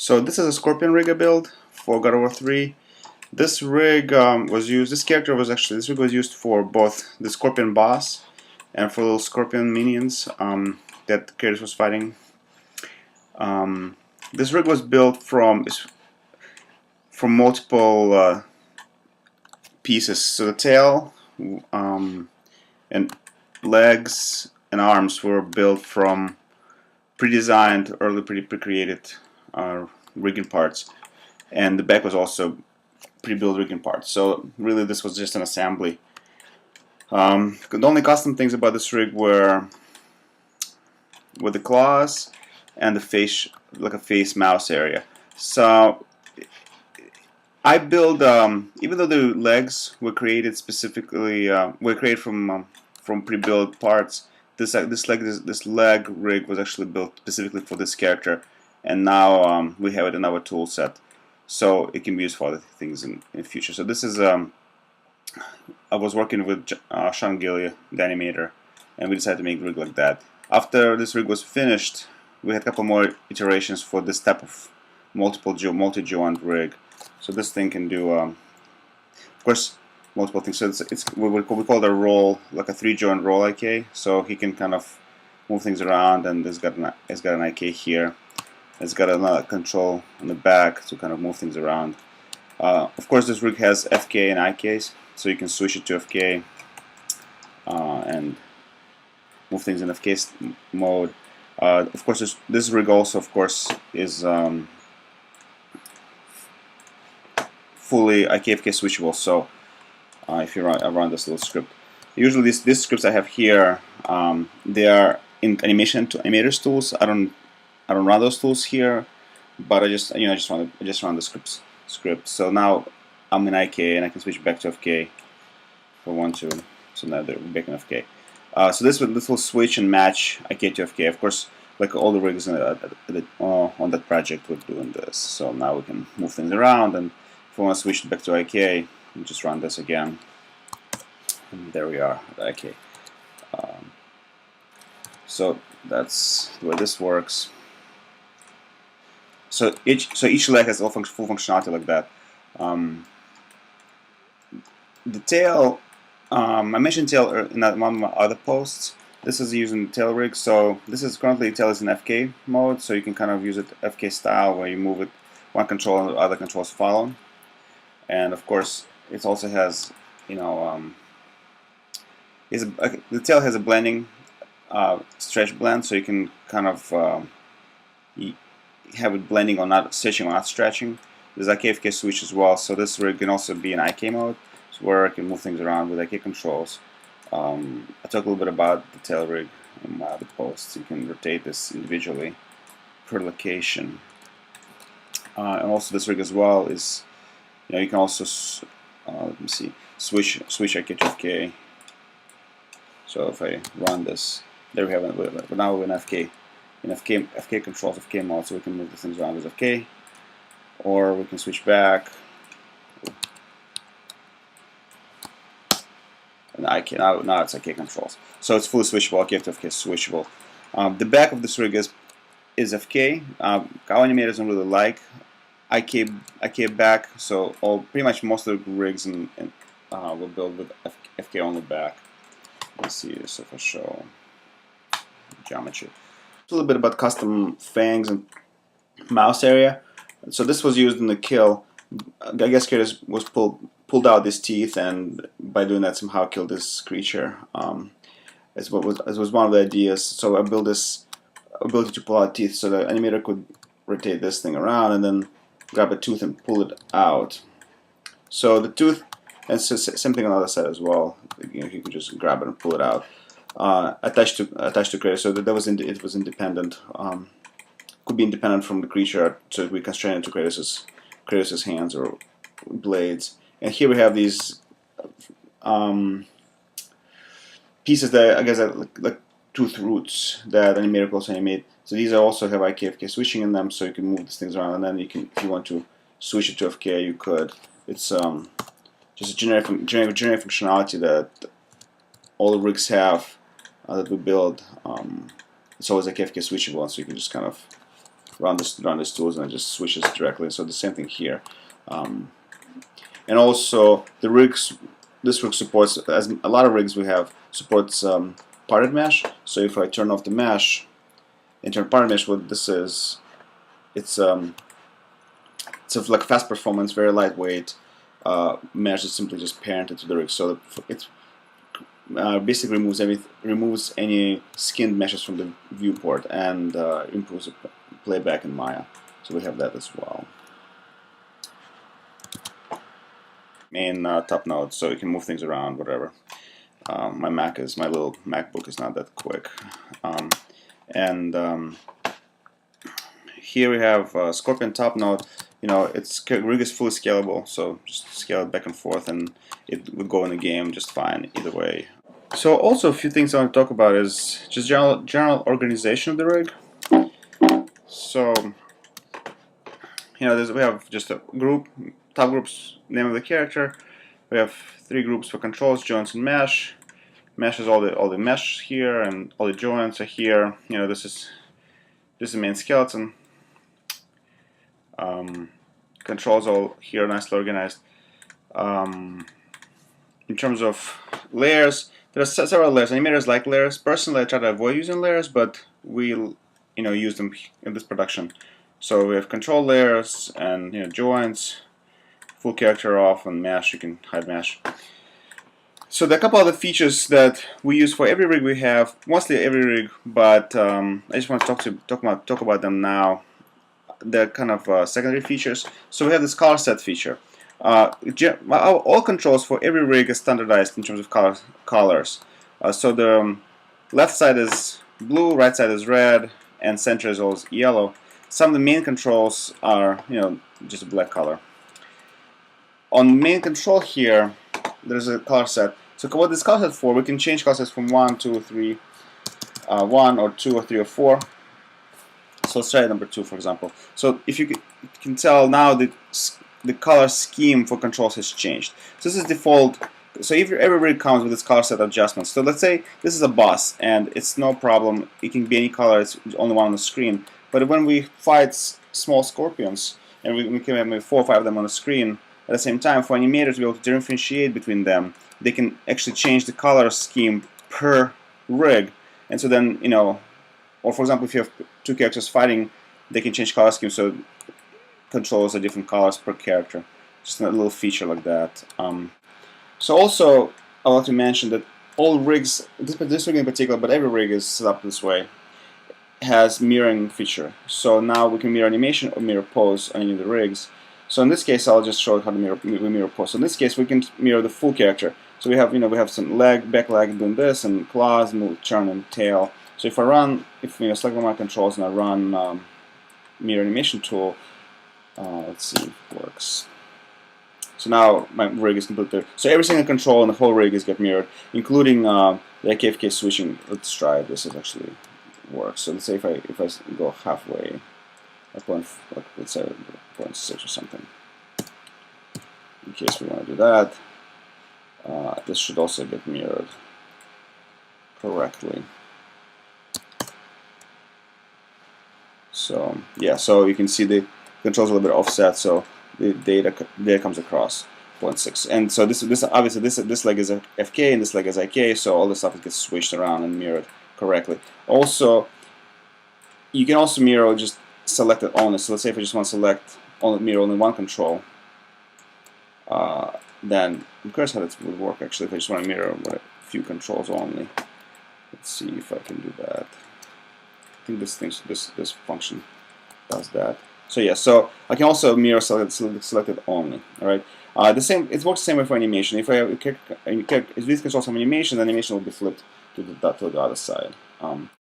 So this is a Scorpion rig I built for God of War 3. This rig was used. This character was actually this rig was used for both the Scorpion boss and for little Scorpion minions that Kratos was fighting. This rig was built from multiple pieces. So the tail and legs and arms were built from pre-designed, early pre-created rigging parts, and the back was also pre-built rigging parts. So really, this was just an assembly. The only custom things about this rig were with the claws and the face, like a face mouse area. So I build, even though the legs were created specifically, were created from pre-built parts. This leg rig was actually built specifically for this character, and now we have it in our tool set, so it can be used for other things in the future. So this is I was working with Sean Gillia, the animator, and we decided to make a rig like that. After this rig was finished, we had a couple more iterations for this type of multi-joint rig. So this thing can do, of course, multiple things. So it's we call it a roll, like a 3-joint roll IK. So he can kind of move things around, and it's got an IK here. It's got another control on the back to kind of move things around. Of course, this rig has FK and IKs, so you can switch it to FK and move things in FK mode. Of course, this rig also, of course, is fully IK/FK switchable. So if you run this little script, usually these scripts I have here, they are in animators tools. I don't run those tools here, but I just run the script. So now I'm in IK and I can switch back to FK if I want to. So now they're back in FK. So this will switch and match IK to FK. Of course, like all the rigs on that project, we're doing this. So now we can move things around, and if we want to switch it back to IK, we just run this again. And there we are, the IK. So that's the way this works. So each leg has full functionality like that. The tail, I mentioned tail in one of my other posts. This is using the tail rig. So this is currently tail is in FK mode, so you can kind of use it FK style, where you move it one control and the other controls follow. And of course, it also has, the tail has a blending stretch blend, so you can kind of have it blending or not stretching or not stretching. There's IK/FK switch as well, so this rig can also be in IK mode, so where I can move things around with IK controls. I talk a little bit about the tail rig in my other posts. You can rotate this individually per location, and also this rig as well is, you can also let me see, switch IK to FK. So if I run this, there we have it. But now we're in FK. In FK controls, FK mode, so we can move the things around with FK, or we can switch back. And IK, now it's IK controls. So it's fully switchable. IK to FK is switchable. The back of this rig is FK. Our animators don't really like IK back, so pretty much most of the rigs will build with FK only back. Let's see this if I show geometry. A little bit about custom fangs and mouse area. So this was used in the kill. I guess Kratos was pulled out his teeth, and by doing that somehow killed this creature. As was one of the ideas. So I built this ability to pull out teeth, so the animator could rotate this thing around and then grab a tooth and pull it out. So the tooth, and so same thing on the other side as well. You could just grab it and pull it out. Attached to Kratos, so that it was independent. Could be independent from the creature, so we constrain it to Kratos' hands or blades. And here we have these pieces that I guess are like tooth roots that animator can also animate. So these also have IK/FK switching in them, so you can move these things around, and then you can, if you want to switch it to FK, you could. It's just a generic functionality that all the rigs have that we build. It's always IK/FK switchable, so you can just kind of run this tools, and it just switches directly. So the same thing here. And also the rigs, this rig supports, as a lot of rigs we have, supports parted mesh. So if I turn off the mesh and turn parted mesh, what this is, it's like fast performance, very lightweight mesh is simply just parented to the rig. So it's basically removes any skinned meshes from the viewport and improves the playback in Maya. So we have that as well. Main top node, so you can move things around, whatever. My little MacBook is not that quick. Here we have Scorpion top node. You know, rig is fully scalable, so just scale it back and forth, and it would go in the game just fine either way. So also a few things I want to talk about is just general organization of the rig. So you know, we have just a group, top group's name of the character. We have 3 groups for controls, joints, and mesh. Mesh is all the mesh here, and all the joints are here. You know, this is the main skeleton. Controls all here, nicely organized. In terms of layers, there are several layers. Animators like layers. Personally, I try to avoid using layers, but we'll use them in this production. So we have control layers and joints, full character off, and mesh. You can hide mesh. So there are a couple other features that we use for every rig we have, mostly every rig, but I just want to talk about them now. They're kind of secondary features. So we have this color set feature. All controls for every rig is standardized in terms of colors. So the left side is blue, right side is red, and center is always yellow. Some of the main controls are just a black color. On main control here, there's a color set. So what this color set for? We can change color sets from 1, 2, 3, 1 or 2 or 3 or 4. So let's try number 2, for example. So if you can tell now, the color scheme for controls has changed. So this is default. So every rig comes with its color set adjustments. So let's say this is a boss, and it's no problem. It can be any color. It's only one on the screen. But when we fight small scorpions, and we can have maybe 4 or 5 of them on the screen at the same time, for animators to be able to differentiate between them, they can actually change the color scheme per rig. And so then, or for example, if you have 2 characters fighting, they can change color scheme so controls are different colors per character. Just a little feature like that. So also, I want to mention that all rigs, this rig in particular, but every rig is set up this way, has mirroring feature. So now we can mirror animation or mirror pose on any of the rigs. So in this case, I'll just show how to mirror pose. So in this case, we can mirror the full character. So we have, we have some back leg doing this, and claws, move, turn, and tail. So if I run, select one of my controls and I run mirror animation tool, let's see if it works. So now my rig is completely. So every single control in the whole rig is get mirrored, including the IKFK switching. Let's try if this actually works. So let's say if I go halfway, let's say 0.6 or something. In case we want to do that, this should also get mirrored correctly. So yeah, so you can see the controls a little bit offset, so the data comes across 0.6. And so this obviously this leg is FK and this leg is IK, so all the stuff gets switched around and mirrored correctly. Also, you can also mirror just select it only. So let's say if I just want to select mirror only one control, then I'm curious how that would work actually if I just want to mirror a few controls only. Let's see if I can do that. I think this function does that. So yeah, so I can also mirror selected only. All right. It works the same way for animation. If if these controls have animation, the animation will be flipped to the other side.